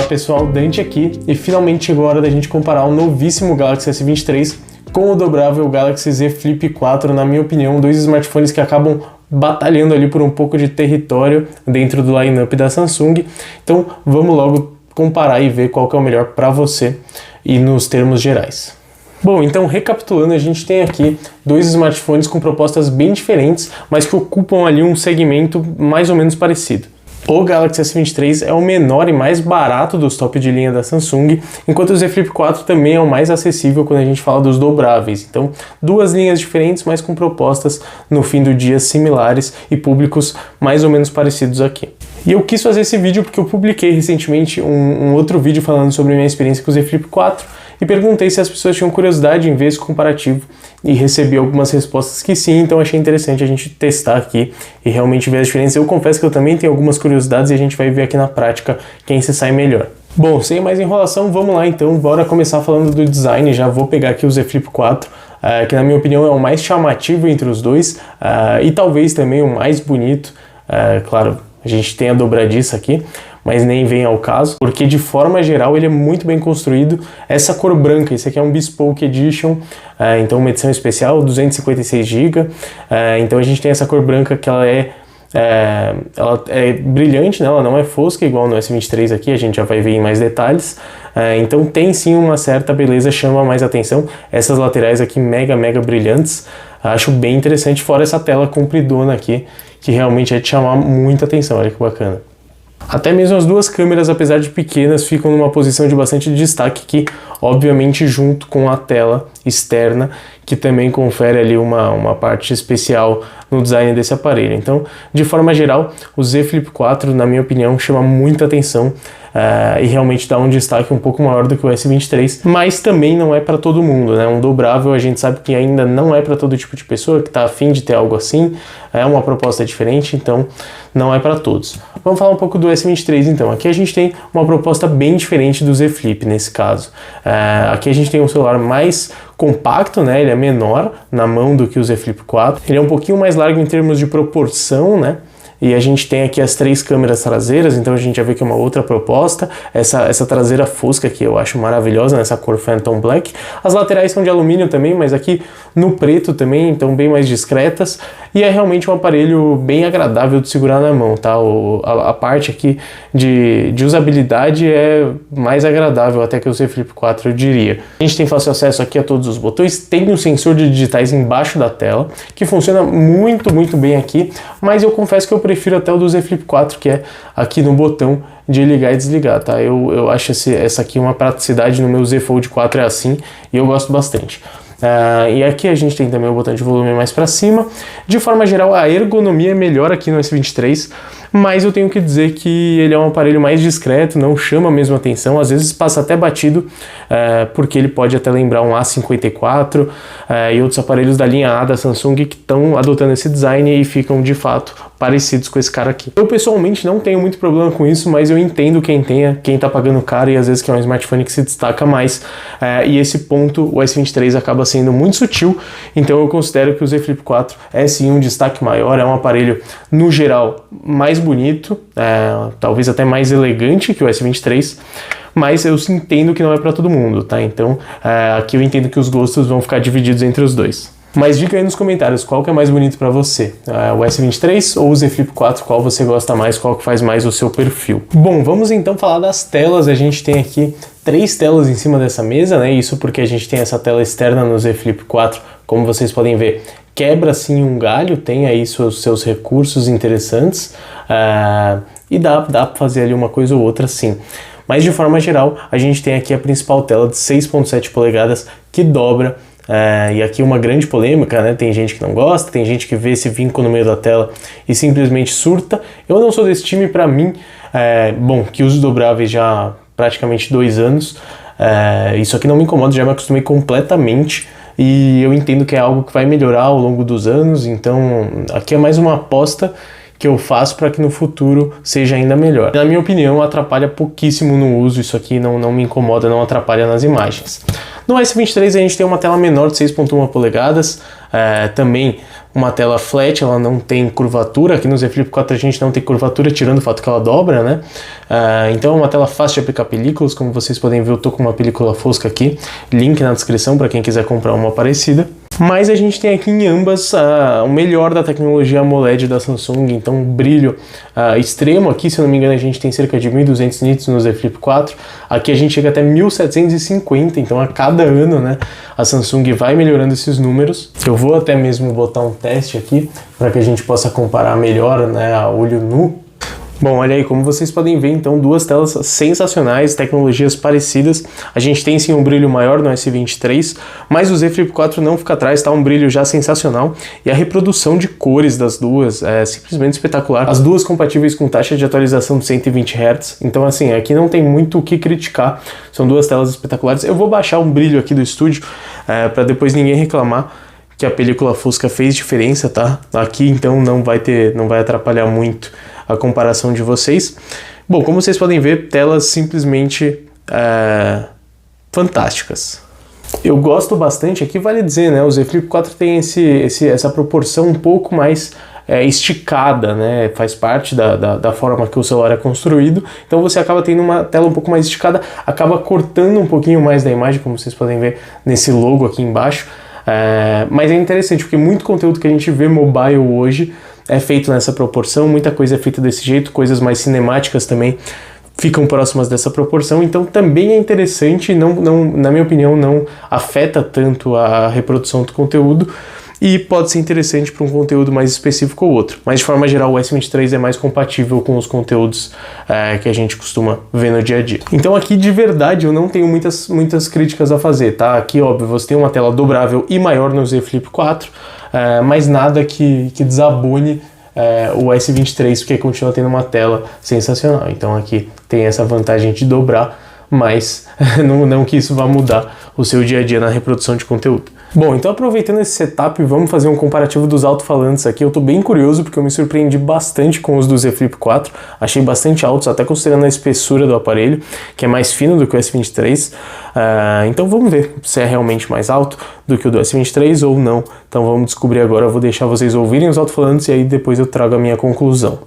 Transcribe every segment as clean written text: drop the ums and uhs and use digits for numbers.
pessoal, Dante aqui, e finalmente chegou a hora da gente comparar o novíssimo Galaxy S23 com o dobrável Galaxy Z Flip 4, na minha opinião, dois smartphones que acabam batalhando ali por um pouco de território dentro do line-up da Samsung. Então vamos logo comparar e ver qual que é o melhor para você e nos termos gerais. Bom, então recapitulando, a gente tem aqui dois smartphones com propostas bem diferentes, mas que ocupam ali um segmento mais ou menos parecido. O Galaxy S23 é o menor e mais barato dos top de linha da Samsung, enquanto o Z Flip 4 também é o mais acessível quando a gente fala dos dobráveis. Então, duas linhas diferentes, mas com propostas no fim do dia similares e públicos mais ou menos parecidos aqui. E eu quis fazer esse vídeo porque eu publiquei recentemente um outro vídeo falando sobre a minha experiência com o Z Flip 4 e perguntei se as pessoas tinham curiosidade em ver esse comparativo e recebi algumas respostas que sim, então achei interessante a gente testar aqui e realmente ver as diferenças. Eu confesso que eu também tenho algumas curiosidades e a gente vai ver aqui na prática quem se sai melhor. Bom, sem mais enrolação, vamos lá então, bora começar falando do design. Já vou pegar aqui o Z Flip 4, que na minha opinião é o mais chamativo entre os dois e talvez também o mais bonito. Claro, a gente tem a dobradiça aqui, mas nem vem ao caso, porque de forma geral ele é muito bem construído. Essa cor branca, esse aqui é um Bespoke Edition, então uma edição especial, 256 GB, então a gente tem essa cor branca que ela é brilhante, né? Ela não é fosca igual no S23 aqui, a gente já vai ver em mais detalhes, então tem sim uma certa beleza, chama mais atenção. Essas laterais aqui mega brilhantes, acho bem interessante, fora essa tela compridona aqui, que realmente é de chamar muita atenção, olha que bacana. Até mesmo as duas câmeras, apesar de pequenas, ficam numa posição de bastante destaque aqui, obviamente junto com a tela externa, que também confere ali uma parte especial no design desse aparelho. Então, de forma geral, o Z Flip 4, na minha opinião, chama muita atenção e realmente dá um destaque um pouco maior do que o S23, mas também não é para todo mundo, né? Um dobrável a gente sabe que ainda não é para todo tipo de pessoa que está afim de ter algo assim, é uma proposta diferente, então não é para todos. Vamos falar um pouco do S23 então. Aqui a gente tem uma proposta bem diferente do Z Flip nesse caso. Aqui a gente tem um celular mais compacto, né? Ele é menor na mão do que o Z Flip 4. Ele é um pouquinho mais largo em termos de proporção, né? E a gente tem aqui as três câmeras traseiras, então a gente já vê que é uma outra proposta. Essa traseira fosca aqui eu acho maravilhosa, nessa cor Phantom Black. As laterais são de alumínio também, mas aqui no preto também, então bem mais discretas. E é realmente um aparelho bem agradável de segurar na mão, tá? A parte aqui de usabilidade é mais agradável até que o Z Flip 4, eu diria. A gente tem fácil acesso aqui a todos os botões, tem um sensor de digitais embaixo da tela, que funciona muito bem aqui, mas eu confesso que eu prefiro até o do Z Flip 4, que é aqui no botão de ligar e desligar, tá? Eu acho essa aqui uma praticidade, no meu Z Fold 4 é assim, e eu gosto bastante. E aqui a gente tem também o botão de volume mais para cima. De forma geral, a ergonomia é melhor aqui no S23, mas eu tenho que dizer que ele é um aparelho mais discreto, não chama a mesma atenção, às vezes passa até batido, porque ele pode até lembrar um A54 e outros aparelhos da linha A da Samsung que estão adotando esse design e ficam de fato parecidos com esse cara aqui. Eu pessoalmente não tenho muito problema com isso, mas eu entendo quem tá pagando caro e às vezes que é um smartphone que se destaca mais, e esse ponto o S23 acaba sendo muito sutil, então eu considero que o Z Flip 4 é sim um destaque maior, é um aparelho no geral mais bonito, talvez até mais elegante que o S23, mas eu entendo que não é para todo mundo, tá? Então aqui eu entendo que os gostos vão ficar divididos entre os dois. Mas diga aí nos comentários qual que é mais bonito para você, o S23 ou o Z Flip 4, qual você gosta mais, qual que faz mais o seu perfil. Bom, vamos então falar das telas. A gente tem aqui três telas em cima dessa mesa, né? Isso porque a gente tem essa tela externa no Z Flip 4, como vocês podem ver, quebra sim um galho, tem aí seus recursos interessantes e dá para fazer ali uma coisa ou outra sim. Mas de forma geral, a gente tem aqui a principal tela de 6.7 polegadas que dobra. E aqui uma grande polêmica, né? Tem gente que não gosta, tem gente que vê esse vinco no meio da tela e simplesmente surta. Eu não sou desse time, para mim, bom, que uso dobráveis já há praticamente 2 anos, isso aqui não me incomoda, já me acostumei completamente e eu entendo que é algo que vai melhorar ao longo dos anos, então aqui é mais uma aposta que eu faço para que no futuro seja ainda melhor. Na minha opinião, atrapalha pouquíssimo no uso, isso aqui não me incomoda, não atrapalha nas imagens. No S23 a gente tem uma tela menor de 6.1 polegadas, também uma tela flat, ela não tem curvatura. Aqui no Z Flip 4 a gente não tem curvatura, tirando o fato que ela dobra, né? Então é uma tela fácil de aplicar películas. Como vocês podem ver, eu tô com uma película fosca aqui, link na descrição para quem quiser comprar uma parecida. Mas a gente tem aqui em ambas o melhor da tecnologia AMOLED da Samsung, então um brilho extremo. Aqui, se eu não me engano, a gente tem cerca de 1200 nits no Z Flip 4, aqui a gente chega até 1750, então a cada ano, né, a Samsung vai melhorando esses números. Eu vou até mesmo botar um teste aqui para que a gente possa comparar melhor, né, a olho nu. Bom, olha aí, como vocês podem ver, então, duas telas sensacionais, tecnologias parecidas. A gente tem sim um brilho maior no S23, mas o Z Flip 4 não fica atrás, tá um brilho já sensacional. E a reprodução de cores das duas é simplesmente espetacular. As duas compatíveis com taxa de atualização de 120 Hz, então assim, aqui não tem muito o que criticar. São duas telas espetaculares. Eu vou baixar um brilho aqui do estúdio para depois ninguém reclamar que a película fosca fez diferença, tá? Aqui então não vai atrapalhar muito a comparação de vocês. Bom, como vocês podem ver, telas simplesmente fantásticas. Eu gosto bastante, aqui vale dizer, né? O Z Flip 4 tem essa proporção um pouco mais esticada, né? Faz parte da forma que o celular é construído, então você acaba tendo uma tela um pouco mais esticada, acaba cortando um pouquinho mais da imagem, como vocês podem ver nesse logo aqui embaixo. Mas é interessante, porque muito conteúdo que a gente vê mobile hoje é feito nessa proporção, muita coisa é feita desse jeito, coisas mais cinemáticas também ficam próximas dessa proporção, então também é interessante, na minha opinião, não afeta tanto a reprodução do conteúdo e pode ser interessante para um conteúdo mais específico ou outro. Mas de forma geral, o S23 é mais compatível com os conteúdos que a gente costuma ver no dia a dia. Então aqui, de verdade, eu não tenho muitas críticas a fazer, tá? Aqui, óbvio, você tem uma tela dobrável e maior no Z Flip 4, mas nada que desabone o S23, porque continua tendo uma tela sensacional. Então aqui tem essa vantagem de dobrar, mas não que isso vá mudar o seu dia a dia na reprodução de conteúdo. Bom, então aproveitando esse setup, vamos fazer um comparativo dos alto-falantes aqui. Eu tô bem curioso porque eu me surpreendi bastante com os do Z Flip 4, achei bastante altos, até considerando a espessura do aparelho, que é mais fino do que o S23. Então vamos ver se é realmente mais alto do que o do S23 ou não. Então vamos descobrir agora, eu vou deixar vocês ouvirem os alto-falantes e aí depois eu trago a minha conclusão.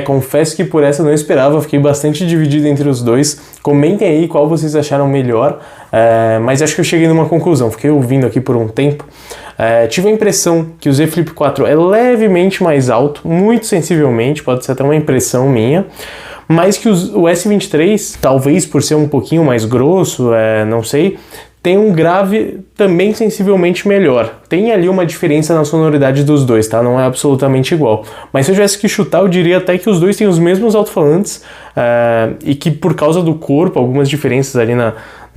Confesso que por essa eu não esperava, fiquei bastante dividido entre os dois. Comentem aí qual vocês acharam melhor, mas acho que eu cheguei numa conclusão. Fiquei ouvindo aqui por um tempo. Tive a impressão que o Z Flip 4 é levemente mais alto, muito sensivelmente, pode ser até uma impressão minha, mas que o S23, talvez por ser um pouquinho mais grosso, não sei, tem um grave também sensivelmente melhor. Tem ali uma diferença na sonoridade dos dois, tá? Não é absolutamente igual. Mas se eu tivesse que chutar, eu diria até que os dois têm os mesmos alto-falantes e que por causa do corpo, algumas diferenças ali na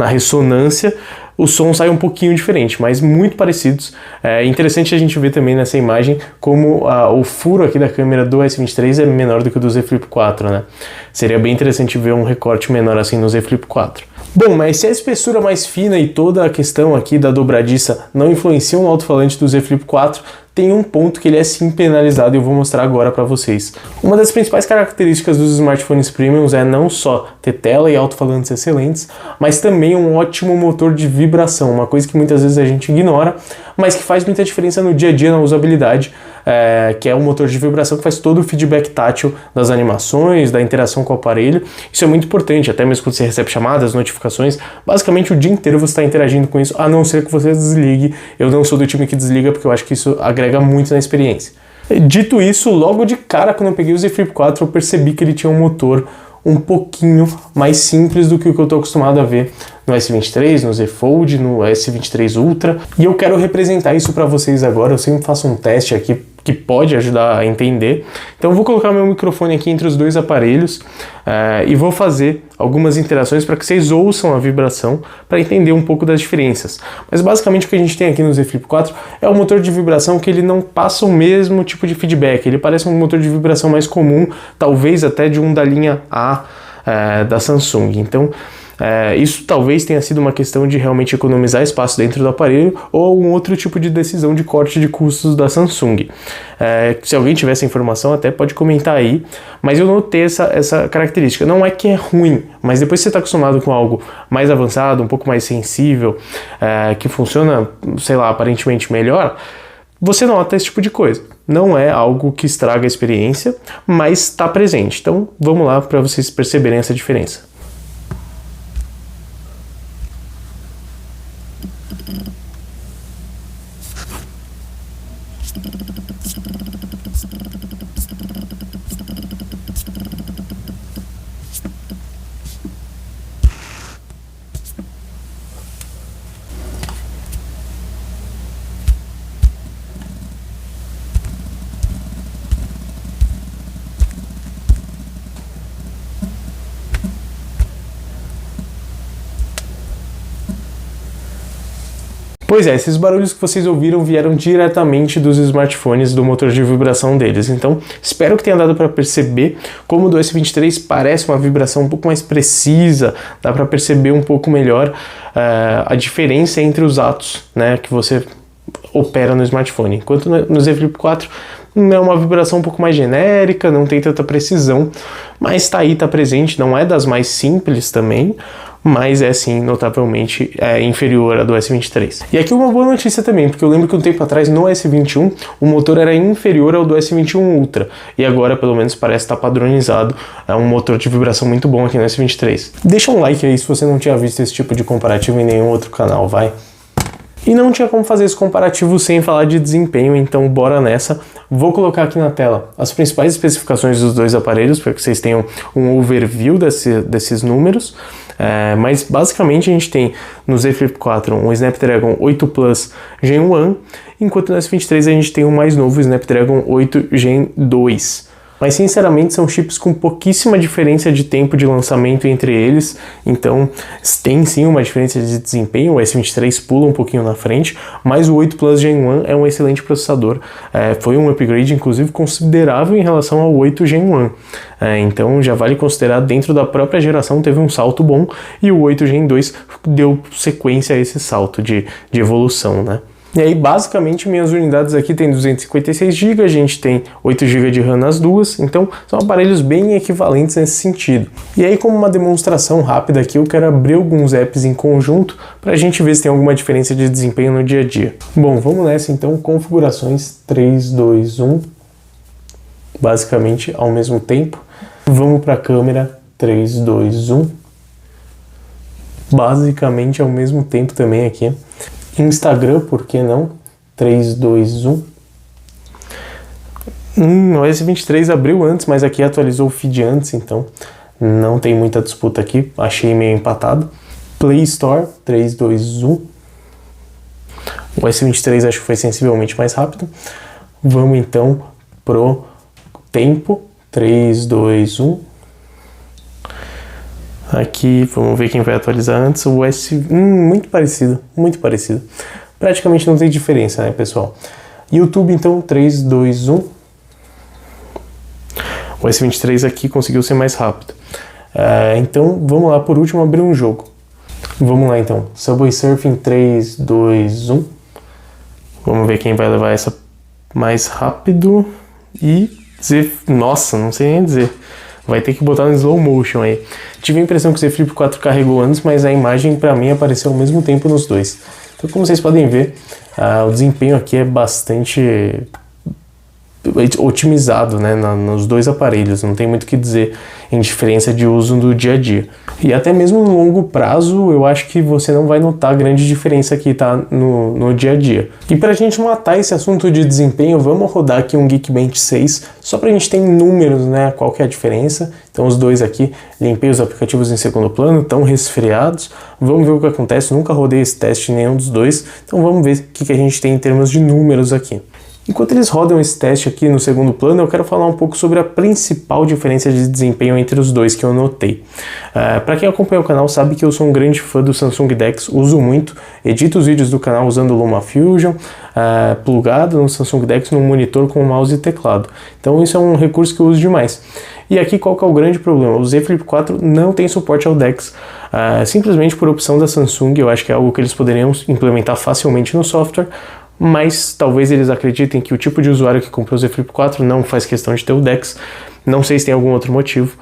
ressonância, o som sai um pouquinho diferente, mas muito parecidos. É interessante a gente ver também nessa imagem como o furo aqui da câmera do S23 é menor do que o do Z Flip 4, né? Seria bem interessante ver um recorte menor assim no Z Flip 4. Bom, mas se a espessura mais fina e toda a questão aqui da dobradiça não influenciam o alto-falante do Z Flip 4, tem um ponto que ele é sim penalizado e eu vou mostrar agora para vocês. Uma das principais características dos smartphones premiums é não só ter tela e alto-falantes excelentes, mas também um ótimo motor de vibração, uma coisa que muitas vezes a gente ignora, mas que faz muita diferença no dia a dia na usabilidade, que é um motor de vibração que faz todo o feedback tátil das animações, da interação com o aparelho. Isso é muito importante, até mesmo quando você recebe chamadas, notificações, basicamente o dia inteiro você está interagindo com isso, a não ser que você desligue. Eu não sou do time que desliga, porque eu acho que isso agrega muito na experiência. Dito isso, logo de cara, quando eu peguei o Z Flip 4, eu percebi que ele tinha um motor um pouquinho mais simples do que o que eu estou acostumado a ver no S23, no Z Fold, no S23 Ultra, e eu quero representar isso para vocês agora. Eu sempre faço um teste aqui que pode ajudar a entender. Então eu vou colocar meu microfone aqui entre os dois aparelhos e vou fazer algumas interações para que vocês ouçam a vibração para entender um pouco das diferenças. Mas basicamente o que a gente tem aqui no Z Flip 4 é um motor de vibração que ele não passa o mesmo tipo de feedback, ele parece um motor de vibração mais comum, talvez até de um da linha A da Samsung. Então isso talvez tenha sido uma questão de realmente economizar espaço dentro do aparelho ou algum outro tipo de decisão de corte de custos da Samsung. Se alguém tiver essa informação, até pode comentar aí, mas eu notei essa característica. Não é que é ruim, mas depois que você está acostumado com algo mais avançado, um pouco mais sensível, que funciona, sei lá, aparentemente melhor, você nota esse tipo de coisa. Não é algo que estraga a experiência, mas está presente. Então vamos lá para vocês perceberem essa diferença. Pois é, esses barulhos que vocês ouviram vieram diretamente dos smartphones, do motor de vibração deles. Então, espero que tenha dado para perceber como o do S23 parece uma vibração um pouco mais precisa, dá para perceber um pouco melhor a diferença entre os atos, né, que você opera no smartphone. Enquanto no Z Flip 4 é uma vibração um pouco mais genérica, não tem tanta precisão, mas está aí, está presente, não é das mais simples também, mas é sim notavelmente inferior à do S23. E aqui uma boa notícia também, porque eu lembro que um tempo atrás no S21 o motor era inferior ao do S21 Ultra, e agora pelo menos parece estar padronizado, é um motor de vibração muito bom aqui no S23. Deixa um like aí se você não tinha visto esse tipo de comparativo em nenhum outro canal, vai! E não tinha como fazer esse comparativo sem falar de desempenho, então bora nessa. Vou colocar aqui na tela as principais especificações dos dois aparelhos, para que vocês tenham um overview desses números. Mas basicamente a gente tem no Z Flip 4 um Snapdragon 8 Plus Gen 1, enquanto no S23 a gente tem o mais novo Snapdragon 8 Gen 2. Mas sinceramente são chips com pouquíssima diferença de tempo de lançamento entre eles, então tem sim uma diferença de desempenho, o S23 pula um pouquinho na frente, mas o 8 Plus Gen 1 é um excelente processador, foi um upgrade inclusive considerável em relação ao 8 Gen 1, então já vale considerar dentro da própria geração teve um salto bom, e o 8 Gen 2 deu sequência a esse salto de evolução, né? E aí, basicamente, minhas unidades aqui tem 256 GB, a gente tem 8 GB de RAM nas duas, então são aparelhos bem equivalentes nesse sentido. E aí, como uma demonstração rápida aqui, eu quero abrir alguns apps em conjunto para a gente ver se tem alguma diferença de desempenho no dia a dia. Bom, vamos nessa então, configurações 3, 2, 1, basicamente ao mesmo tempo. Vamos para a câmera 3, 2, 1, basicamente ao mesmo tempo também aqui. Instagram, por que não? 3, 2, 1. O S23 abriu antes, mas aqui atualizou o feed antes, então não tem muita disputa aqui. Achei meio empatado. Play Store, 3, 2, 1. O S23 acho que foi sensivelmente mais rápido. Vamos então pro tempo, 3, 2, 1. Aqui, vamos ver quem vai atualizar antes, o muito parecido, praticamente não tem diferença, né, pessoal? YouTube, então, 3, 2, 1, o S23 aqui conseguiu ser mais rápido, então vamos lá, por último, abrir um jogo, vamos lá então, Subway Surfing, 3, 2, 1, vamos ver quem vai levar essa mais rápido, e nossa, não sei nem dizer, vai ter que botar no slow motion aí. Tive a impressão que o Z Flip 4 carregou antes, mas a imagem para mim apareceu ao mesmo tempo nos dois. Então, como vocês podem ver, o desempenho aqui é bastante otimizado, né, nos dois aparelhos, não tem muito o que dizer em diferença de uso do dia a dia. E até mesmo no longo prazo, eu acho que você não vai notar grande diferença aqui, tá, no dia a dia. E pra gente matar esse assunto de desempenho, vamos rodar aqui um Geekbench 6, só pra gente ter em números, né, qual que é a diferença. Então os dois aqui, limpei os aplicativos em segundo plano, estão resfriados, vamos ver o que acontece, nunca rodei esse teste em nenhum dos dois, então vamos ver o que a gente tem em termos de números aqui. Enquanto eles rodam esse teste aqui no segundo plano, eu quero falar um pouco sobre a principal diferença de desempenho entre os dois que eu notei. Para quem acompanha o canal sabe que eu sou um grande fã do Samsung DeX, uso muito, edito os vídeos do canal usando o LumaFusion, plugado no Samsung DeX num monitor com mouse e teclado. Então isso é um recurso que eu uso demais. E aqui qual que é o grande problema? O Z Flip 4 não tem suporte ao DeX, simplesmente por opção da Samsung. Eu acho que é algo que eles poderiam implementar facilmente no software, mas talvez eles acreditem que o tipo de usuário que comprou o Z Flip 4 não faz questão de ter o DeX. Não sei se tem algum outro motivo,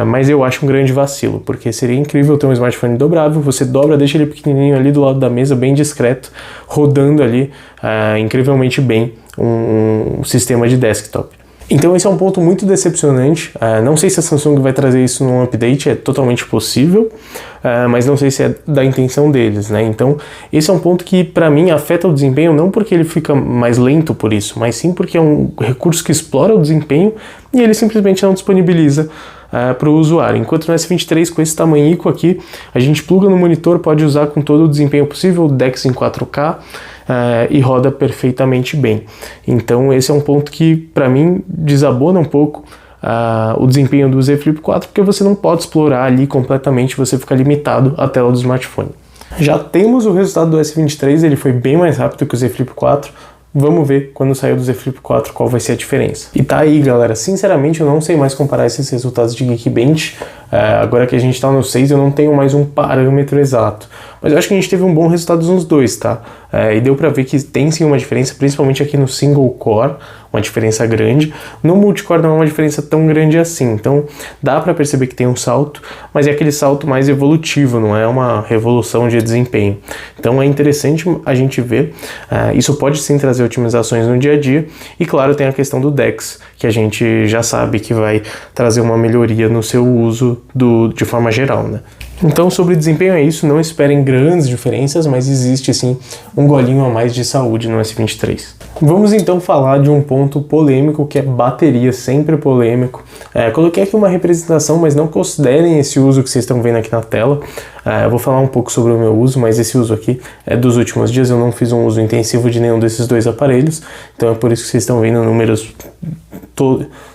mas eu acho um grande vacilo, porque seria incrível ter um smartphone dobrável, você dobra, deixa ele pequenininho ali do lado da mesa, bem discreto, rodando ali incrivelmente bem um sistema de desktop. Então esse é um ponto muito decepcionante, não sei se a Samsung vai trazer isso num update, é totalmente possível, mas não sei se é da intenção deles, né? Então esse é um ponto que para mim afeta o desempenho, não porque ele fica mais lento por isso, mas sim porque é um recurso que explora o desempenho e ele simplesmente não disponibiliza para o usuário. Enquanto no S23 com esse tamanhico aqui, a gente pluga no monitor, pode usar com todo o desempenho possível, o DeX em 4K, e roda perfeitamente bem. Então esse é um ponto que para mim desabona um pouco o desempenho do Z Flip 4, porque você não pode explorar ali completamente, você fica limitado à tela do smartphone. Já temos o resultado do S23, ele foi bem mais rápido que o Z Flip 4. Vamos ver quando sair do Z Flip 4 qual vai ser a diferença. E tá aí, galera, sinceramente eu não sei mais comparar esses resultados de Geekbench. Agora que a gente tá no 6 eu não tenho mais um parâmetro exato, mas eu acho que a gente teve um bom resultado nos dois, tá? E deu pra ver que tem sim uma diferença, principalmente aqui no single core, uma diferença grande. No multicore não é uma diferença tão grande assim, então dá pra perceber que tem um salto, mas é aquele salto mais evolutivo, não é uma revolução de desempenho. Então é interessante a gente ver, isso pode sim trazer otimizações no dia a dia, e claro, tem a questão do DeX, que a gente já sabe que vai trazer uma melhoria no seu uso de forma geral, né? Então sobre desempenho é isso, não esperem grandes diferenças, mas existe sim um golinho a mais de saúde no S23. Vamos então falar de um ponto polêmico, que é bateria, sempre polêmico. Coloquei aqui uma representação, mas não considerem esse uso que vocês estão vendo aqui na tela. Eu vou falar um pouco sobre o meu uso, mas esse uso aqui é dos últimos dias, eu não fiz um uso intensivo de nenhum desses dois aparelhos, então é por isso que vocês estão vendo números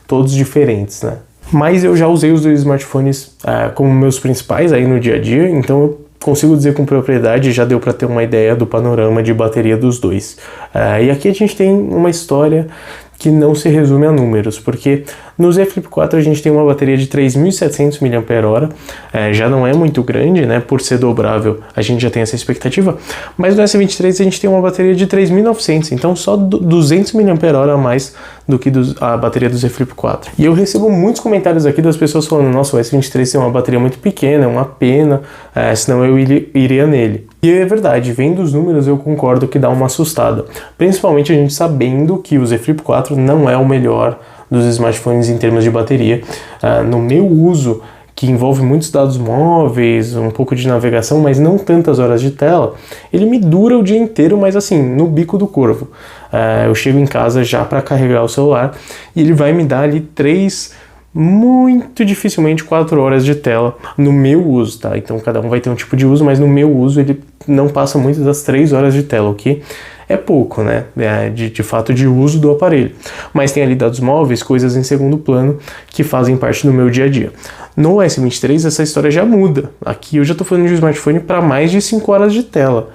todos diferentes, né? Mas eu já usei os dois smartphones como meus principais aí no dia a dia, então eu consigo dizer com propriedade, já deu para ter uma ideia do panorama de bateria dos dois. E aqui a gente tem uma história que não se resume a números, porque no Z Flip 4 a gente tem uma bateria de 3.700 mAh, já não é muito grande, né? Por ser dobrável a gente já tem essa expectativa, mas no S23 a gente tem uma bateria de 3.900, então só 200 mAh a mais do que a bateria do Z Flip 4. E eu recebo muitos comentários aqui das pessoas falando: nossa, o S23 tem uma bateria muito pequena, é uma pena, senão eu iria nele. E é verdade, vendo os números eu concordo que dá uma assustada, principalmente a gente sabendo que o Z Flip 4 não é o melhor dos smartphones em termos de bateria. No meu uso, que envolve muitos dados móveis, um pouco de navegação, mas não tantas horas de tela, ele me dura o dia inteiro, mas assim, no bico do corvo. Eu chego em casa já para carregar o celular e ele vai me dar ali muito dificilmente 4 horas de tela no meu uso, tá? Então cada um vai ter um tipo de uso, mas no meu uso ele não passa muito das 3 horas de tela, o que é pouco, né? De fato de uso do aparelho. Mas tem ali dados móveis, coisas em segundo plano que fazem parte do meu dia a dia. No S23 essa história já muda. Aqui eu já estou falando de um smartphone para mais de 5 horas de tela.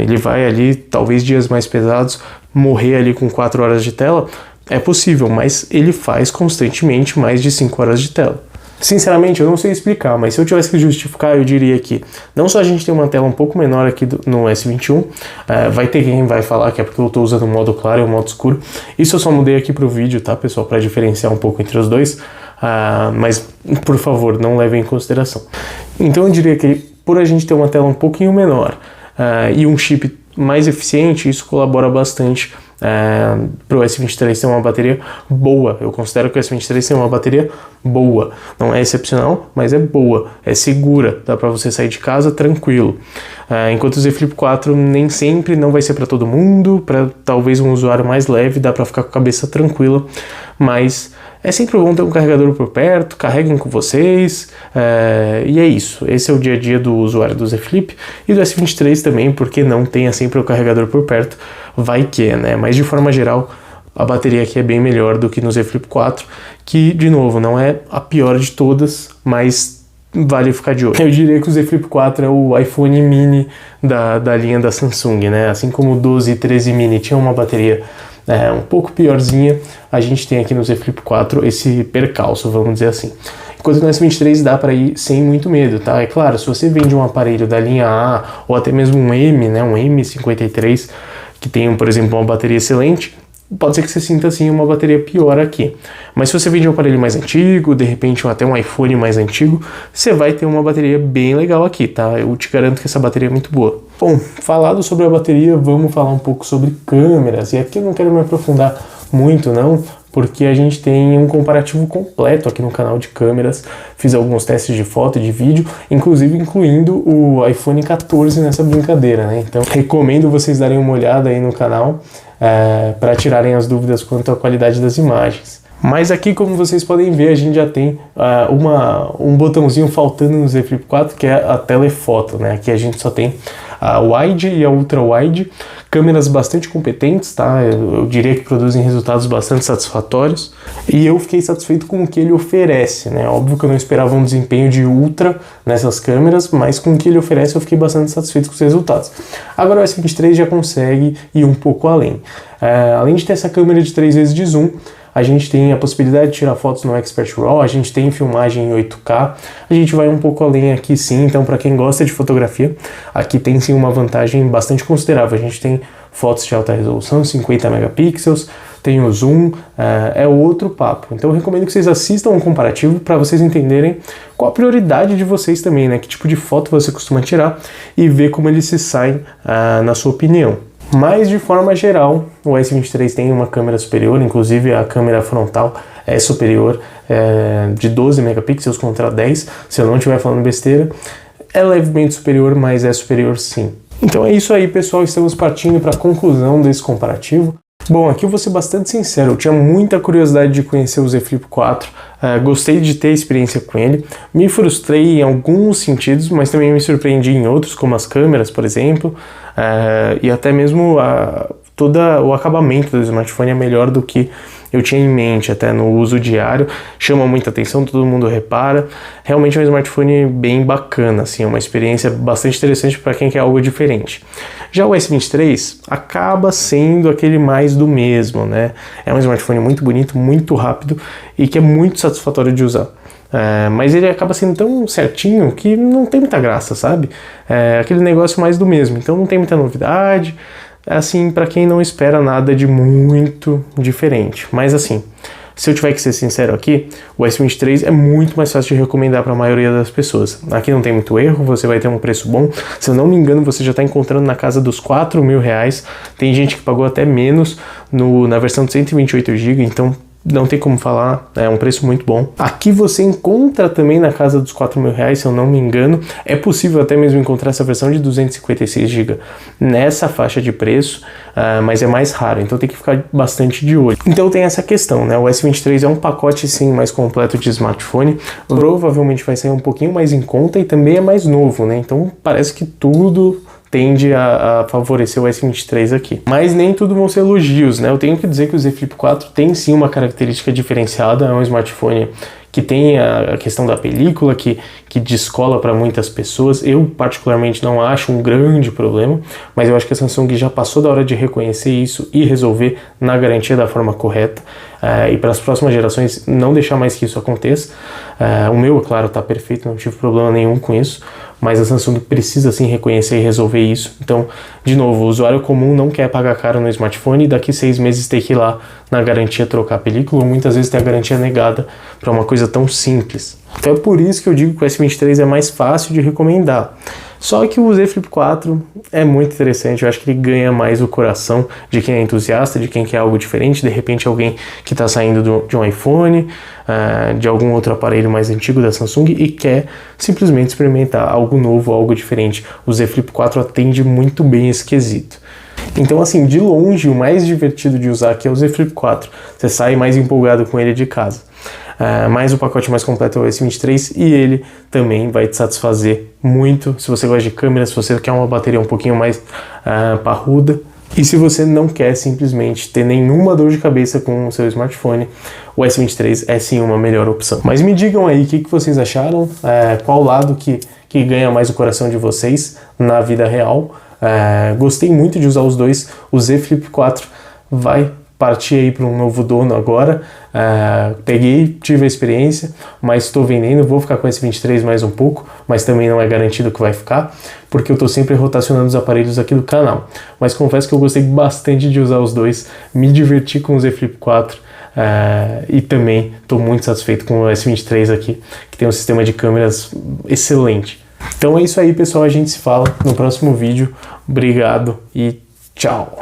Ele vai ali, talvez dias mais pesados, morrer ali com 4 horas de tela. É possível, mas ele faz constantemente mais de 5 horas de tela. Sinceramente, eu não sei explicar, mas se eu tivesse que justificar, eu diria que não só a gente tem uma tela um pouco menor aqui no S21, vai ter quem vai falar que é porque eu estou usando o modo claro e o modo escuro. Isso eu só mudei aqui para o vídeo, tá, pessoal, para diferenciar um pouco entre os dois, mas, por favor, não levem em consideração. Então eu diria que por a gente ter uma tela um pouquinho menor e um chip mais eficiente, isso colabora bastante para o S23 ter uma bateria boa. Eu considero que o S23 tem uma bateria boa, não é excepcional, mas é boa, é segura, dá para você sair de casa tranquilo. Enquanto o Z Flip 4 nem sempre, não vai ser para todo mundo, para talvez um usuário mais leve, dá para ficar com a cabeça tranquila, mas é sempre bom ter um carregador por perto, carreguem com vocês, e é isso. Esse é o dia a dia do usuário do Z Flip e do S23 também, porque não tenha sempre o carregador por perto, vai que, né? Mas de forma geral, a bateria aqui é bem melhor do que no Z Flip 4, que, de novo, não é a pior de todas, mas vale ficar de olho. Eu diria que o Z Flip 4 é o iPhone mini da linha da Samsung, né? Assim como o 12 e 13 mini tinham uma bateria um pouco piorzinha, a gente tem aqui no Z Flip 4 esse percalço, vamos dizer assim. Enquanto no S23 dá para ir sem muito medo, tá? É claro, se você vende um aparelho da linha A ou até mesmo um M, né, um M53, que tem, por exemplo, uma bateria excelente, pode ser que você sinta assim uma bateria pior aqui. Mas se você vende um aparelho mais antigo, de repente até um iPhone mais antigo, você vai ter uma bateria bem legal aqui, tá? Eu te garanto que essa bateria é muito boa. Bom, falado sobre a bateria, vamos falar um pouco sobre câmeras. E aqui eu não quero me aprofundar muito não, porque a gente tem um comparativo completo aqui no canal de câmeras. Fiz alguns testes de foto e de vídeo, inclusive incluindo o iPhone 14 nessa brincadeira, né? Então recomendo vocês darem uma olhada aí no canal para tirarem as dúvidas quanto à qualidade das imagens. Mas aqui, como vocês podem ver, a gente já tem um botãozinho faltando no Z Flip 4, que é a telefoto, né? Aqui a gente só tem a wide e a ultra wide, câmeras bastante competentes, tá? Eu diria que produzem resultados bastante satisfatórios, e eu fiquei satisfeito com o que ele oferece, né? Óbvio que eu não esperava um desempenho de ultra nessas câmeras, mas com o que ele oferece eu fiquei bastante satisfeito com os resultados. Agora o S23 já consegue ir um pouco além. Além de ter essa câmera de 3 vezes de zoom, a gente tem a possibilidade de tirar fotos no Expert RAW, a gente tem filmagem em 8K, a gente vai um pouco além aqui sim, então para quem gosta de fotografia, aqui tem sim uma vantagem bastante considerável. A gente tem fotos de alta resolução, 50 megapixels, tem o zoom, é outro papo. Então eu recomendo que vocês assistam um comparativo para vocês entenderem qual a prioridade de vocês também, né? Que tipo de foto você costuma tirar e ver como eles se saem na sua opinião. Mas de forma geral, o S23 tem uma câmera superior, inclusive a câmera frontal é superior, de 12 megapixels contra 10, se eu não estiver falando besteira. É levemente superior, mas é superior sim. Então é isso aí, pessoal, estamos partindo para a conclusão desse comparativo. Bom, aqui eu vou ser bastante sincero, eu tinha muita curiosidade de conhecer o Z Flip 4, gostei de ter experiência com ele, me frustrei em alguns sentidos, mas também me surpreendi em outros, como as câmeras, por exemplo, e até mesmo todo o acabamento do smartphone é melhor do que eu tinha em mente, até no uso diário, chama muita atenção, todo mundo repara, realmente é um smartphone bem bacana, assim, é uma experiência bastante interessante para quem quer algo diferente. Já o S23 acaba sendo aquele mais do mesmo, né? É um smartphone muito bonito, muito rápido e que é muito satisfatório de usar. Mas ele acaba sendo tão certinho que não tem muita graça, sabe? É aquele negócio mais do mesmo, então não tem muita novidade, assim, para quem não espera nada de muito diferente. Mas assim, se eu tiver que ser sincero aqui, o S23 é muito mais fácil de recomendar para a maioria das pessoas. Aqui não tem muito erro, você vai ter um preço bom. Se eu não me engano, você já está encontrando na casa dos R$4.000. Tem gente que pagou até menos na versão de 128 GB, então não tem como falar, é um preço muito bom. Aqui você encontra também na casa dos R$4.000, se eu não me engano. É possível até mesmo encontrar essa versão de 256 GB nessa faixa de preço, mas é mais raro, então tem que ficar bastante de olho. Então tem essa questão, né? O S23 é um pacote sim mais completo de smartphone, provavelmente vai sair um pouquinho mais em conta e também é mais novo, né? Então parece que tudo tende a favorecer o S23 aqui. Mas nem tudo vão ser elogios, né? Eu tenho que dizer que o Z Flip 4 tem sim uma característica diferenciada, é um smartphone que tem a questão da película, que descola para muitas pessoas. Eu particularmente não acho um grande problema, mas eu acho que a Samsung já passou da hora de reconhecer isso e resolver na garantia da forma correta, e para as próximas gerações não deixar mais que isso aconteça. O meu, é claro, está perfeito, não tive problema nenhum com isso, mas a Samsung precisa sim reconhecer e resolver isso. Então, de novo, o usuário comum não quer pagar caro no smartphone e daqui 6 meses ter que ir lá na garantia trocar a película, ou muitas vezes ter a garantia negada para uma coisa tão simples. Então é por isso que eu digo que o S23 é mais fácil de recomendar. Só que o Z Flip 4 é muito interessante, eu acho que ele ganha mais o coração de quem é entusiasta, de quem quer algo diferente, de repente alguém que está saindo de um iPhone, de algum outro aparelho mais antigo da Samsung e quer simplesmente experimentar algo novo, algo diferente. O Z Flip 4 atende muito bem esse quesito. Então assim, de longe, o mais divertido de usar aqui é o Z Flip 4, você sai mais empolgado com ele de casa. Mas o pacote mais completo é o S23 e ele também vai te satisfazer muito. Se você gosta de câmera, se você quer uma bateria um pouquinho mais parruda, E se você não quer simplesmente ter nenhuma dor de cabeça com o seu smartphone, o S23 é sim uma melhor opção. Mas me digam aí o que vocês acharam, qual lado que ganha mais o coração de vocês na vida real. Gostei muito de usar os dois. O Z Flip 4 vai parti aí para um novo dono agora, tive a experiência, mas estou vendendo, vou ficar com esse 23 mais um pouco, mas também não é garantido que vai ficar, porque eu estou sempre rotacionando os aparelhos aqui do canal. Mas confesso que eu gostei bastante de usar os dois, me diverti com o Z Flip 4, e também estou muito satisfeito com o S23 aqui, que tem um sistema de câmeras excelente. Então é isso aí, pessoal, a gente se fala no próximo vídeo. Obrigado e tchau!